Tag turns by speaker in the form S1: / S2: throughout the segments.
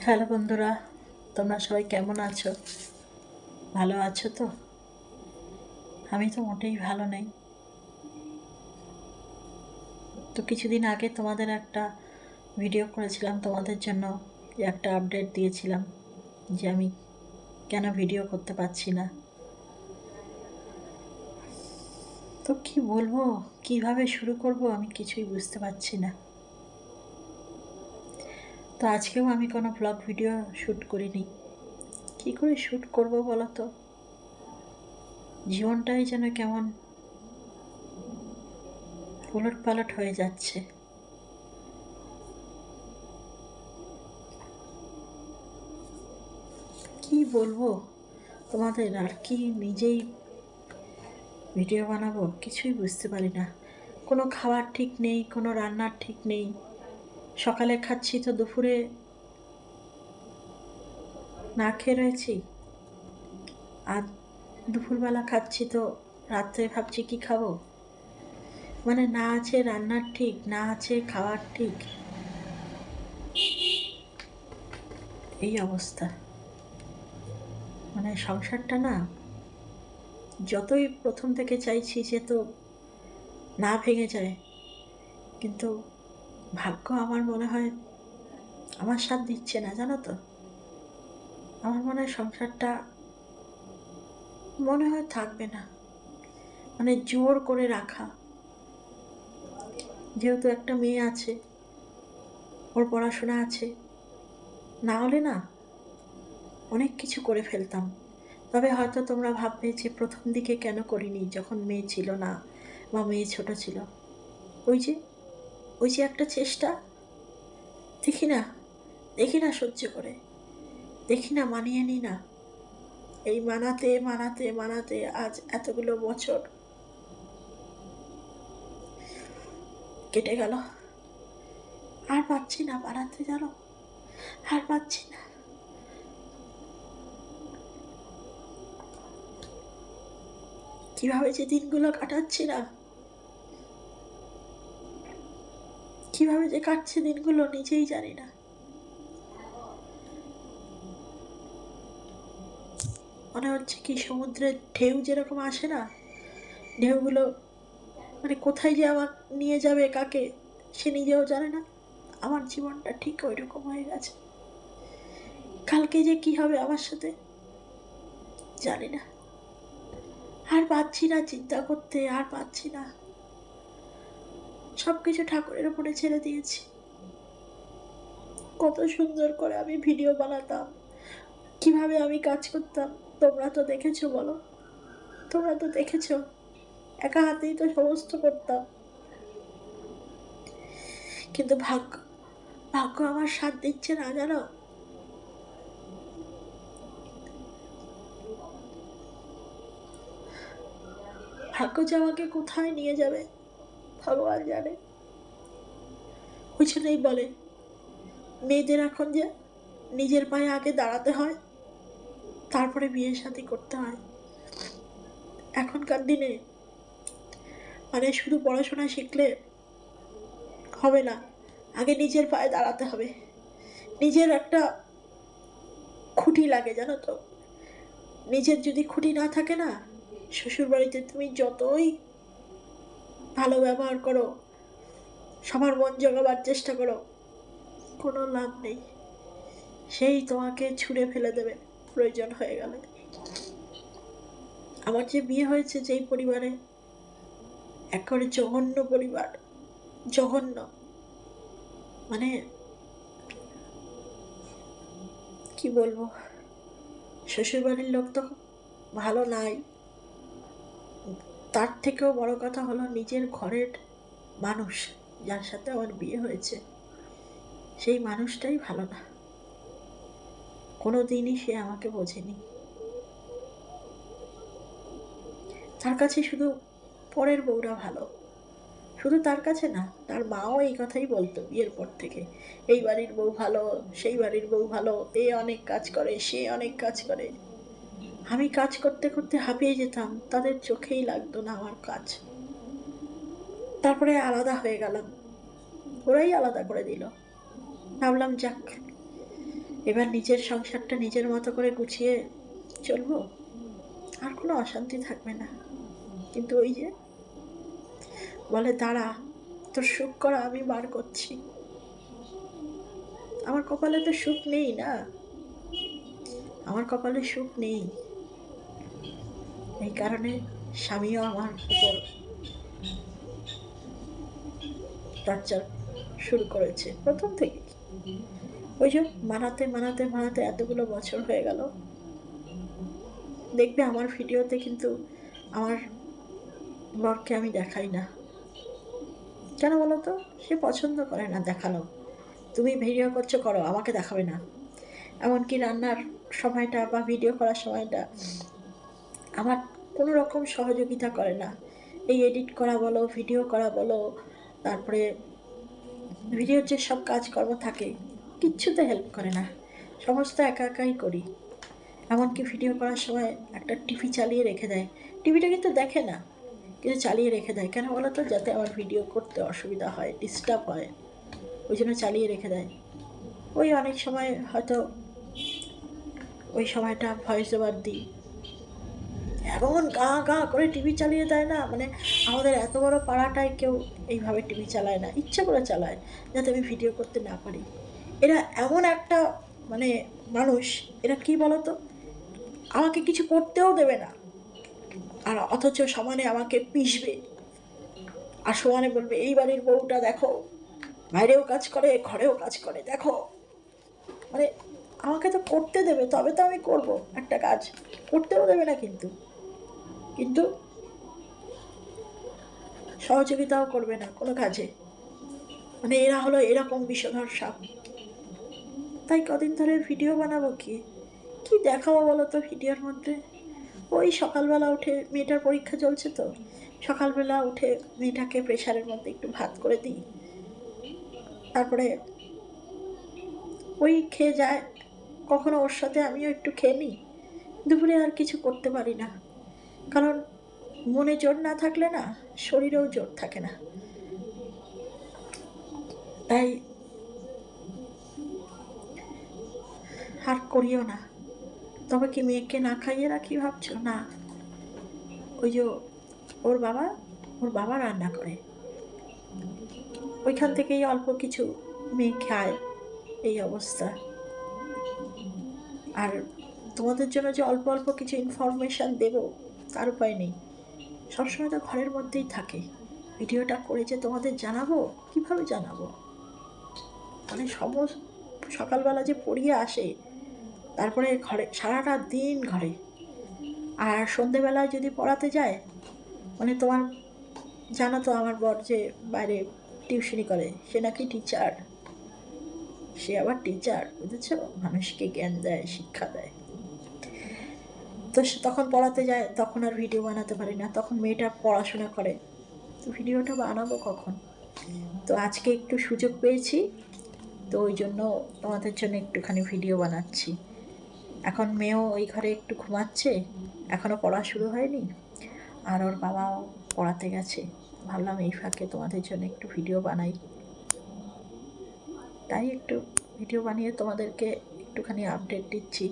S1: Hello বন্ধুরা, তোমরা সবাই কেমন আছো? ভালো আছো তো? আমি তো মোটেই ভালো নেই। তো কিছুদিন আগে তোমাদের একটা ভিডিও করেছিলাম তোমাদের জন্য, যে একটা আপডেট দিয়েছিলাম যে আমি কেন ভিডিও করতে পারছি না। তো কি বলবো, কিভাবে শুরু করব আমি কিছুই বুঝতে পারছি না। তো আজকেও আমি কোনো ব্লগ ভিডিও শ্যুট করিনি। কি করে শ্যুট করব বলো তো? জীবনটাই যেন কেমন উলটপালট হয়ে যাচ্ছে। কি বলবো তোমাদের, আর কি নিজেই ভিডিও বানাবো কিছুই বুঝতে পারি না। কোনো খাওয়ার ঠিক নেই, কোনো রান্নার ঠিক নেই। সকালে খাচ্ছি তো দুপুরে না খেয়ে রয়েছি, আর দুপুরবেলা খাচ্ছি তো রাত্রে ভাবছি কি খাবো। মানে না আছে রান্নার ঠিক, না আছে খাওয়ার ঠিক, এই অবস্থা। মানে সংসারটা না, যতই প্রথম থেকে চাইছি সে তো না ভেঙে যায়, কিন্তু ভাগ্য আমার মনে হয় আমার সাথ দিচ্ছে না, জানো তো। আমার মনে হয় সংসারটা মনে হয় থাকবে না, মানে জোর করে রাখা। যেহেতু একটা মেয়ে আছে, ওর পড়াশোনা আছে, না হলে না অনেক কিছু করে ফেলতাম। তবে হয়তো তোমরা ভাববে যে প্রথম দিকে কেন করিনি, যখন মেয়ে ছিল না বা মেয়ে ছোট ছিল। ওই যে ওই যে একটা চেষ্টা, দেখি না, দেখি না সহ্য করে, দেখি না মানিয়ে নি না। এই মানাতে মানাতে মানাতে আজ এতগুলো বছর কেটে গেল। আর পাচ্ছি না বানাতে, জানো, আর পাচ্ছি না। কিভাবে যে দিনগুলো কাটাচ্ছি না, কিভাবে যে কাটছে দিনগুলো নিজেই জানি না। মনে হচ্ছে কি সমুদ্রের ঢেউ যেরকম আসে না, ঢেউগুলো মানে কোথায় যে আমার নিয়ে যাবে, কাকে, সে নিজেও জানে না। আমার জীবনটা ঠিক ওই রকম হয়ে গেছে। কালকে যে কি হবে আমার সাথে জানি না। আর পাচ্ছি না চিন্তা করতে, আর পাচ্ছি না। সবকিছু ঠাকুরের উপরে ছেড়ে দিয়েছি। কত সুন্দর করে আমি ভিডিও বানাতাম, কিভাবে আমি কাজ করতাম, তোমরা তো দেখেছো, বলো, তোমরা তো দেখেছো। একা হাতেই তো সমস্ত করতাম। কিন্তু ভাগ্য, ভাগ্য আমার সাথ দিচ্ছে না, জানো। ভাগ্য যে আমাকে কোথায় নিয়ে যাবে ভগবান জানে। ওই জন্যই বলে মেয়েদের এখন যে নিজের পায়ে আগে দাঁড়াতে হয়, তারপরে বিয়ে শাদী করতে হয়। এখনকার দিনে মানে শুধু পড়াশোনা শিখলে হবে না, আগে নিজের পায়ে দাঁড়াতে হবে। নিজের একটা খুঁটি লাগে, জানো তো। নিজের যদি খুঁটি না থাকে না, শ্বশুর বাড়িতে তুমি যতই ভালো ব্যবহার করো, সবার মন জোগাবার চেষ্টা করো, কোনো লাভ নেই। সেই তোমাকে ছুঁড়ে ফেলে দেবে প্রয়োজন হয়ে গেলে। আমার যে বিয়ে হয়েছে যেই পরিবারে, একেবারে জঘন্য পরিবার, জঘন্য। মানে কি বলবো, শ্বশুরবাড়ির লোক তো ভালো নাই, তার থেকেও বড় কথা হলো নিজের ঘরের মানুষ, যার সাথে আমার বিয়ে হয়েছে, সেই মানুষটাই ভালো না। কোনো দিনই সে আমাকে বোঝেনি। তার কাছে শুধু পরের বউরা ভালো। শুধু তার কাছে না, তার মাও এই কথাই বলতো বিয়ের পর থেকে, এই বাড়ির বউ ভালো, সেই বাড়ির বউ ভালো, এ অনেক কাজ করে, সে অনেক কাজ করে। আমি কাজ করতে করতে হাঁপিয়ে যেতাম, তাদের চোখেই লাগতো না আমার কাজ। তারপরে আলাদা হয়ে গেলাম, ওরাই আলাদা করে দিল। ভাবলাম যাক, এবার নিজের সংসারটা নিজের মতো করে গুছিয়ে চলবো, আর কোনো অশান্তি থাকবে না। কিন্তু ওই যে বলে, দাঁড়া তোর সুখ করা আমি বার করছি। আমার কপালে তো সুখ নেই না, আমার কপালে সুখ নেই। এই কারণে স্বামীও আমার উপর টর্চার শুরু করেছে প্রথম থেকে। ওই যে মানাতে মানাতে মানাতে এতগুলো বছর হয়ে গেল। দেখবে আমার ভিডিওতে কিন্তু আমার বরকে আমি দেখাই না। কেন বলো তো? সে পছন্দ করে না দেখানো। তুমি ভিডিও করছো, করো, আমাকে দেখাবে না। এমনকি রান্নার সময়টা বা ভিডিও করার সময়টা আমার কোনো রকম সহযোগিতা করে না। এই এডিট করা বলো, ভিডিও করা বলো, তারপরে ভিডিওর যে সব কাজকর্ম থাকে কিচ্ছুতে হেল্প করে না, সমস্ত একা একাই করি। এমনকি ভিডিও করার সময় একটা টিভি চালিয়ে রেখে দেয়। টিভিটা কিন্তু দেখে না, কিন্তু চালিয়ে রেখে দেয়। কেন বলো তো? যাতে আমার ভিডিও করতে অসুবিধা হয়, ডিস্টার্ব হয়, ওই জন্য চালিয়ে রেখে দেয়। ওই অনেক সময় হয়তো ওই সময়টা ভয়েস ওভার দিই, এমন গা গা করে টিভি চালিয়ে দেয় না, মানে আমাদের এত বড় পাড়াটায় কেউ এইভাবে টিভি চালায় না, ইচ্ছা করে চালায় যাতে আমি ভিডিও করতে না পারি। এরা এমন একটা মানে মানুষ, এরা কি বলতো, আমাকে কিছু করতেও দেবে না, আর অথচ সমানে আমাকে পিষবে, আর সমানে বলবে এই বাড়ির বউটা দেখো, বাইরেও কাজ করে ঘরেও কাজ করে দেখো। মানে আমাকে তো করতে দেবে, তবে তো আমি করব একটা কাজ, করতেও দেবে না কিন্তু কিন্তু সহযোগিতাও করবে না কোনো কাজে। মানে এরা হলো এরকম বিষধর সাপ। তাই কদিন ধরে ভিডিও বানাবো, কি কি দেখাবো বলো তো ভিডিওর মধ্যে? ওই সকালবেলা উঠে, মেয়েটার পরীক্ষা চলছে তো, সকালবেলা উঠে মেয়েটাকে প্রেশারের মধ্যে একটু ভাত করে দিই, তারপরে ওই খেয়ে যায়। কখনো ওর সাথে আমিও একটু খেয়ে নিই। দুপুরে আর কিছু করতে পারি না, কারণ মনে জোর না থাকলে না শরীরেও জোর থাকে না। তাই আর করিও না। তবে কি মেয়েকে না খাইয়ে রাখি ভাবছো? না, ওই যে ওর বাবা রান্না করে, ওইখান থেকেই অল্প কিছু মেয়ে খায়, এই অবস্থা। আর তোমাদের জন্য যে অল্প অল্প কিছু ইনফরমেশান দেবো তার উপায় নেই, সবসময় তো ঘরের মধ্যেই থাকে। ভিডিওটা করে যে তোমাদের জানাবো, কিভাবে জানাবো? মানে সকালবেলা যে পড়িয়ে আসে, তারপরে ঘরে সারাটা দিন ঘরে, আর সন্ধেবেলায় যদি পড়াতে যায়, মানে তোমার জানো তো আমার বর যে বাইরে টিউশনি করে, সে নাকি টিচার, সে আবার টিচার, বুঝেছ, মানুষকে জ্ঞান দেয়, শিক্ষা দেয়। তো তখন পড়াতে যায়, তখন আর ভিডিও বানাতে পারি না, তখন মেয়েটা পড়াশোনা করে, তো ভিডিওটা বানাবো কখন? তো আজকে একটু সুযোগ পেয়েছি, তো ওই জন্য তোমাদের জন্য একটুখানি ভিডিও বানাচ্ছি। এখন মেয়েও ওই ঘরে একটু ঘুমাচ্ছে, এখনও পড়া শুরু হয়নি, আর ওর বাবাও পড়াতে গেছে। ভাবলাম এই ফাঁকে তোমাদের জন্য একটু ভিডিও বানাই, তাই একটু ভিডিও বানিয়ে তোমাদেরকে একটুখানি আপডেট দিচ্ছি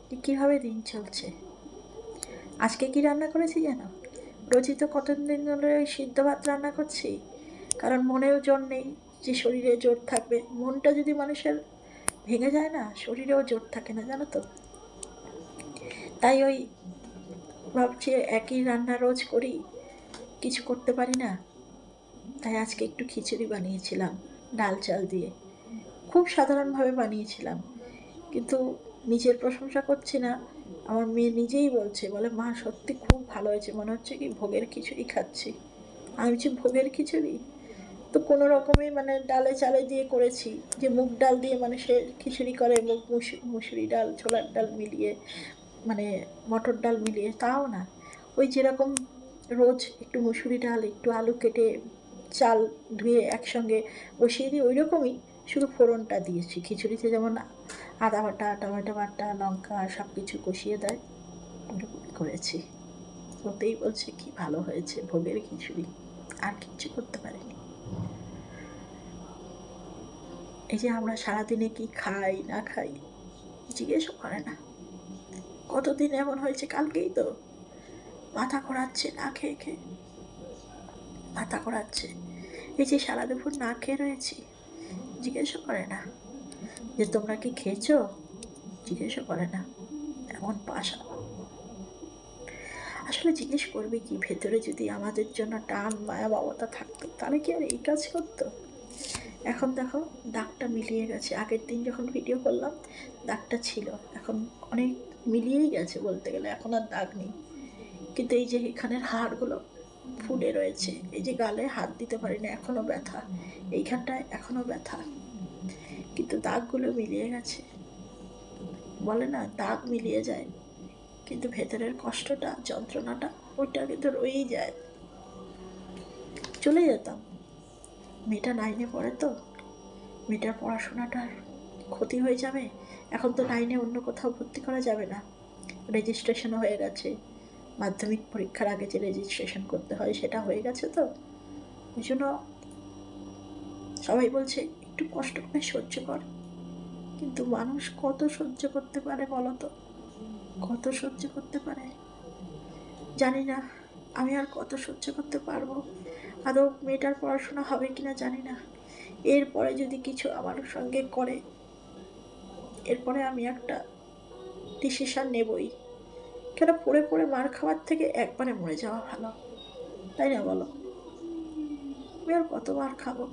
S1: যে কীভাবে দিন চলছে। আজকে কি রান্না করেছি জানো? রোজই তো কতদিন ধরে ওই সিদ্ধ ভাত রান্না করছি, কারণ মনেও জোর নেই যে শরীরে জোর থাকবে। মনটা যদি মানুষের ভেঙে যায় না, শরীরেও জোর থাকে না, জানো তো। তাই ওই ভাবছি একই রান্না রোজ করি, কিছু করতে পারি না, তাই আজকে একটু খিচুড়ি বানিয়েছিলাম ডাল চাল দিয়ে, খুব সাধারণভাবে বানিয়েছিলাম। কিন্তু নিজের প্রশংসা করছি না, আমার মেয়ে নিজেই বলছে, বলে মা সত্যি খুব ভালো হয়েছে, মনে হচ্ছে কি ভোগের খিচুড়ি খাচ্ছি। আমি বলছি ভোগের খিচুড়ি? তো কোনো রকমে মানে ডালে চালে দিয়ে করেছি, যে মুগ ডাল দিয়ে মানুষের খিচুড়ি করে, মুসুরি ডাল ছোলার ডাল মিলিয়ে, মানে মটর ডাল মিলিয়ে, তাও না, ওই যেরকম রোজ একটু মুসুরি ডাল, একটু আলু কেটে, চাল ধুয়ে একসঙ্গে বসিয়ে দিই, ওই রকমই, শুধু ফোড়নটা দিয়েছি। খিচুড়িতে যেমন আদা বাটা, টমেটো বাটা, লঙ্কা সব কিছু কষিয়ে দেয়, ওরকমই করেছি। ওতেই বলছে কি ভালো হয়েছে, ভোগের খিচুড়ি, আর কিচ্ছু করতে পারিনি। এই যে আমরা সারাদিনে কি খাই না খাই, জিজ্ঞেসও করে না কতদিন এমন হয়েছে। কালকেই তো মাথা ঘোরাচ্ছে না খেয়ে খেয়ে, মাথা ঘোরাচ্ছে। এই যে সারা দুপুর না খেয়ে রয়েছি, জিজ্ঞেসও করে না যে তোমরা কি খেয়েছো, জিজ্ঞেসও করে না। এমন পাশা। আসলে জিজ্ঞেস করবে কি? ভেতরে যদি আমাদের জন্য টান মায়া মমতা থাকতো তাহলে কি আর এই কাজ করতো? এখন দেখো দাগটা মিলিয়ে গেছে। আগের দিন যখন ভিডিও করলাম দাগটা ছিল, এখন অনেক মিলিয়েই গেছে বলতে গেলে, এখন আর দাগ নেই। কিন্তু এই যে এখানের হাড়গুলো ফুলে রয়েছে, এই যে গালে হাত দিতে পারি না, এখনো ব্যথা, এইখানটায় এখনো ব্যথা, কিন্তু দাগগুলো মিলিয়ে গেছে। বলে না দাগ মিলিয়ে যায়, কিন্তু ভেতরের কষ্টটা, যন্ত্রণাটা, ওইটা কিন্তু রয়েই যায়। চলে যেতাম। মেয়েটা 9-এ পড়ে তো, মেয়েটার পড়াশোনাটার ক্ষতি হয়ে যাবে। এখন তো 9-এ অন্য কোথাও ভর্তি করা যাবে না, রেজিস্ট্রেশনও হয়ে গেছে। মাধ্যমিক পরীক্ষার আগে যে রেজিস্ট্রেশন করতে হয় সেটা হয়ে গেছে। তো ওই জন্য সবাই বলছে একটু কষ্ট করে সহ্য কর, কিন্তু মানুষ কত সহ্য করতে পারে বলো তো? কত সহ্য করতে পারে জানি না। আমি আর কত সহ্য করতে পারবো? আদৌ মেয়েটার পড়াশোনা হবে কিনা জানি না। এরপরে যদি কিছু আমার সঙ্গে করে, এরপরে আমি একটা ডিসিশান নেবই। কেন পড়ে পড়ে মার খাওয়ার থেকে একবারে মরে যাওয়া ভালো, তাই না বলো? আমি আর কত মার খাবো?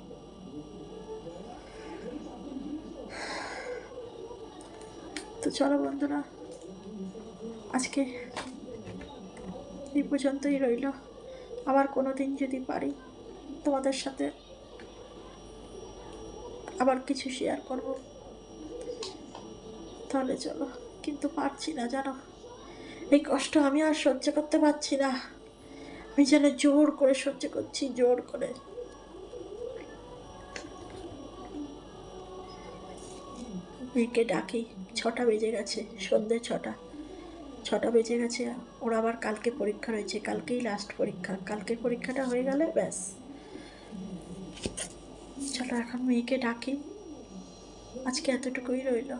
S1: তো চলো বন্ধুরা, আজকে এই পর্যন্তই রইল। আবার কোনো দিন যদি পারি তোমাদের সাথে আবার কিছু শেয়ার করব, তাহলে চলো। কিন্তু পারছি না জানো, এই কষ্ট আমি আর সহ্য করতে পারছি না। আমি যেন জোর করে সহ্য করছি, জোর করে। মেয়েকে ডাকি, 6টা বেজে গেছে, সন্ধ্যে 6টা বেজে গেছে। ওর আবার কালকে পরীক্ষা রয়েছে, কালকেই লাস্ট পরীক্ষা। কালকে পরীক্ষাটা হয়ে গেলে ব্যাস। চলো এখন মেয়েকে ডাকি। আজকে এতটুকুই রইল।